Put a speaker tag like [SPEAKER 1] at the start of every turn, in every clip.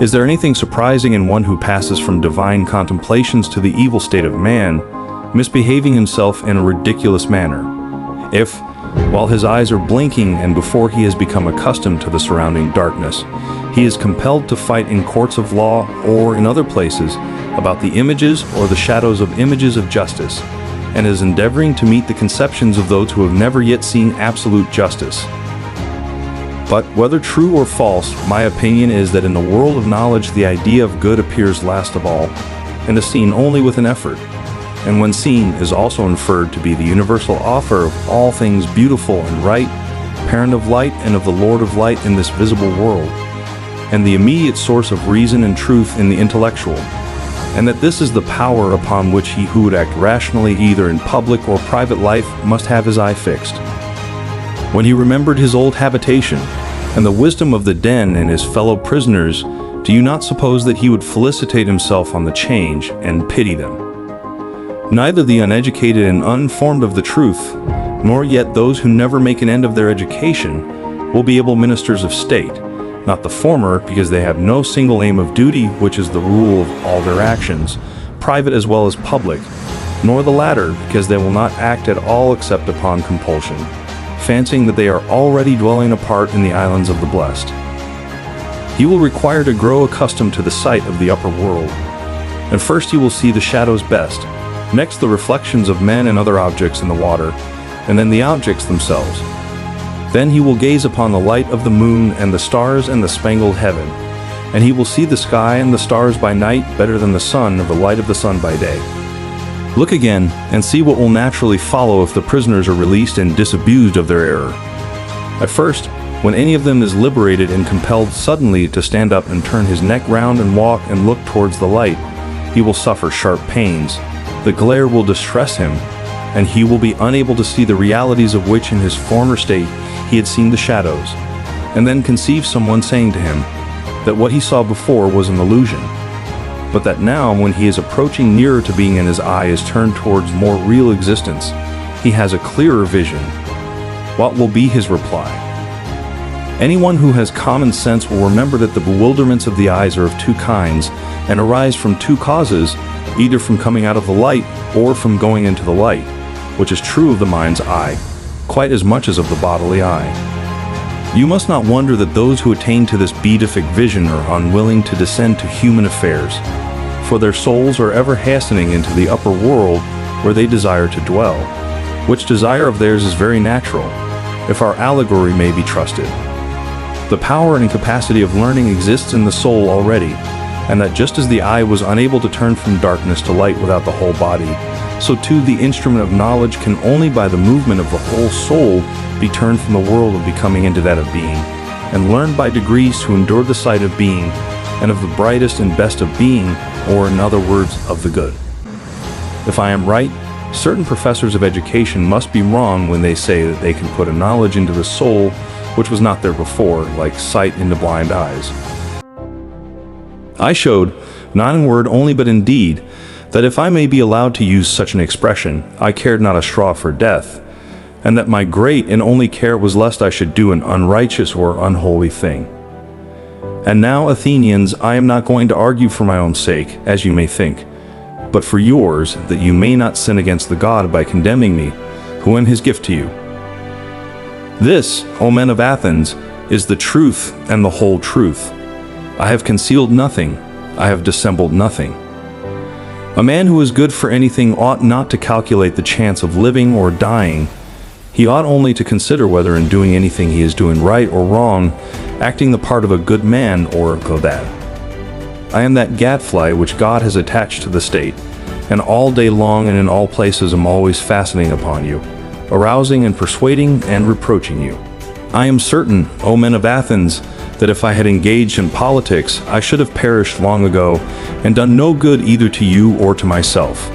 [SPEAKER 1] Is there anything surprising in one who passes from divine contemplations to the evil state of man, misbehaving himself in a ridiculous manner? If, while his eyes are blinking and before he has become accustomed to the surrounding darkness, he is compelled to fight in courts of law or in other places about the images or the shadows of images of justice, and is endeavoring to meet the conceptions of those who have never yet seen absolute justice. But whether true or false, my opinion is that in the world of knowledge the idea of good appears last of all, and is seen only with an effort, and when seen is also inferred to be the universal author of all things beautiful and right, parent of light and of the Lord of light in this visible world, and the immediate source of reason and truth in the intellectual, and that this is the power upon which he who would act rationally either in public or private life must have his eye fixed. When he remembered his old habitation, and the wisdom of the den and his fellow prisoners, do you not suppose that he would felicitate himself on the change and pity them? Neither the uneducated and uninformed of the truth, nor yet those who never make an end of their education, will be able ministers of state, not the former because they have no single aim of duty which is the rule of all their actions, private as well as public, nor the latter because they will not act at all except upon compulsion, fancying that they are already dwelling apart in the islands of the blessed. He will require to grow accustomed to the sight of the upper world, and first he will see the shadows best, next the reflections of men and other objects in the water, and then the objects themselves. Then he will gaze upon the light of the moon and the stars and the spangled heaven, and he will see the sky and the stars by night better than the sun or the light of the sun by day. Look again and see what will naturally follow if the prisoners are released and disabused of their error. At first, when any of them is liberated and compelled suddenly to stand up and turn his neck round and walk and look towards the light, he will suffer sharp pains. The glare will distress him, and he will be unable to see the realities of which in his former state he had seen the shadows, and then conceive someone saying to him that what he saw before was an illusion, but that now when he is approaching nearer to being and his eye is turned towards more real existence, he has a clearer vision. What will be his reply? Anyone who has common sense will remember that the bewilderments of the eyes are of two kinds and arise from two causes, either from coming out of the light or from going into the light, which is true of the mind's eye, quite as much as of the bodily eye. You must not wonder that those who attain to this beatific vision are unwilling to descend to human affairs, for their souls are ever hastening into the upper world where they desire to dwell, which desire of theirs is very natural, if our allegory may be trusted. The power and capacity of learning exists in the soul already, and that just as the eye was unable to turn from darkness to light without the whole body, so too the instrument of knowledge can only by the movement of the whole soul be turned from the world of becoming into that of being, and learned by degrees to endure the sight of being, and of the brightest and best of being, or in other words, of the good. If I am right, certain professors of education must be wrong when they say that they can put a knowledge into the soul which was not there before, like sight into blind eyes. I showed, not in word only but in deed, that if I may be allowed to use such an expression, I cared not a straw for death, and that my great and only care was lest I should do an unrighteous or unholy thing. And now, Athenians, I am not going to argue for my own sake, as you may think, but for yours, that you may not sin against the God by condemning me, who am his gift to you. This, O men of Athens, is the truth and the whole truth. I have concealed nothing, I have dissembled nothing. A man who is good for anything ought not to calculate the chance of living or dying. He ought only to consider whether in doing anything he is doing right or wrong, acting the part of a good man or a bad. I am that gadfly which God has attached to the state, and all day long and in all places am always fastening upon you, arousing and persuading and reproaching you. I am certain, O men of Athens, that if I had engaged in politics, I should have perished long ago and done no good either to you or to myself.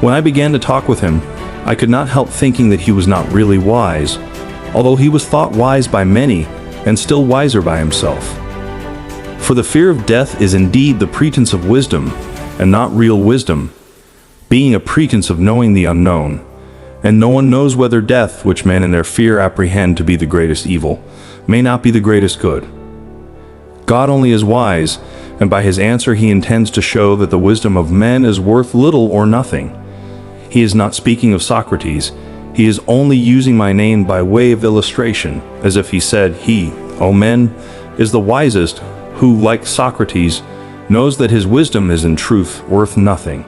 [SPEAKER 1] When I began to talk with him, I could not help thinking that he was not really wise, although he was thought wise by many and still wiser by himself. For the fear of death is indeed the pretense of wisdom, and not real wisdom, being a pretense of knowing the unknown. And no one knows whether death, which men in their fear apprehend to be the greatest evil, may not be the greatest good. God only is wise, and by his answer he intends to show that the wisdom of men is worth little or nothing. He is not speaking of Socrates. He is only using my name by way of illustration, as if he said, he, O men, is the wisest, who, like Socrates, knows that his wisdom is in truth worth nothing.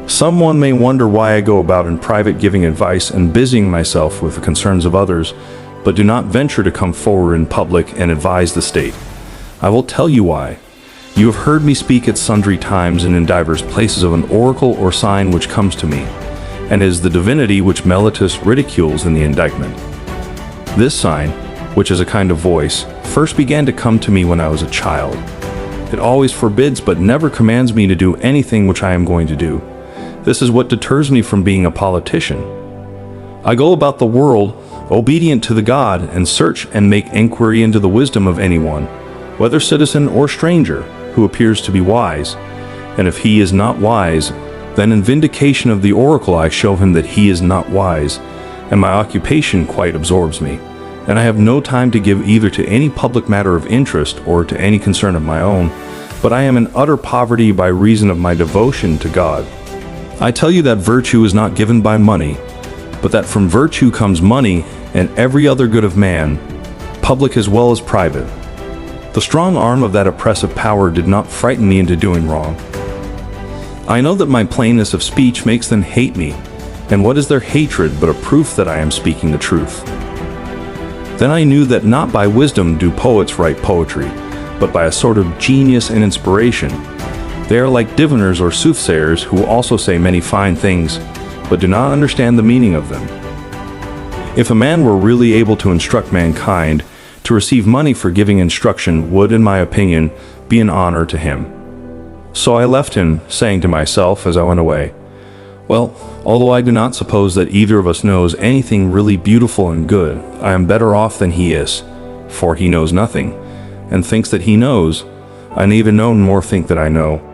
[SPEAKER 1] Someone may wonder why I go about in private giving advice and busying myself with the concerns of others, but do not venture to come forward in public and advise the state. I will tell you why. You have heard me speak at sundry times and in divers places of an oracle or sign which comes to me, and is the divinity which Meletus ridicules in the Indictment. This sign, which is a kind of voice, first began to come to me when I was a child. It always forbids but never commands me to do anything which I am going to do. This is what deters me from being a politician. I go about the world, obedient to the God, and search and make inquiry into the wisdom of anyone, whether citizen or stranger, who appears to be wise. And if he is not wise, then in vindication of the oracle I show him that he is not wise, and my occupation quite absorbs me, and I have no time to give either to any public matter of interest or to any concern of my own, but I am in utter poverty by reason of my devotion to God. I tell you that virtue is not given by money, but that from virtue comes money and every other good of man, public as well as private. The strong arm of that oppressive power did not frighten me into doing wrong. I know that my plainness of speech makes them hate me, and what is their hatred but a proof that I am speaking the truth? Then I knew that not by wisdom do poets write poetry, but by a sort of genius and inspiration. They are like diviners or soothsayers who also say many fine things, but do not understand the meaning of them. If a man were really able to instruct mankind, to receive money for giving instruction would, in my opinion, be an honor to him. So I left him, saying to myself as I went away, well, although I do not suppose that either of us knows anything really beautiful and good, I am better off than he is, for he knows nothing, and thinks that he knows. I even know nor think that I know.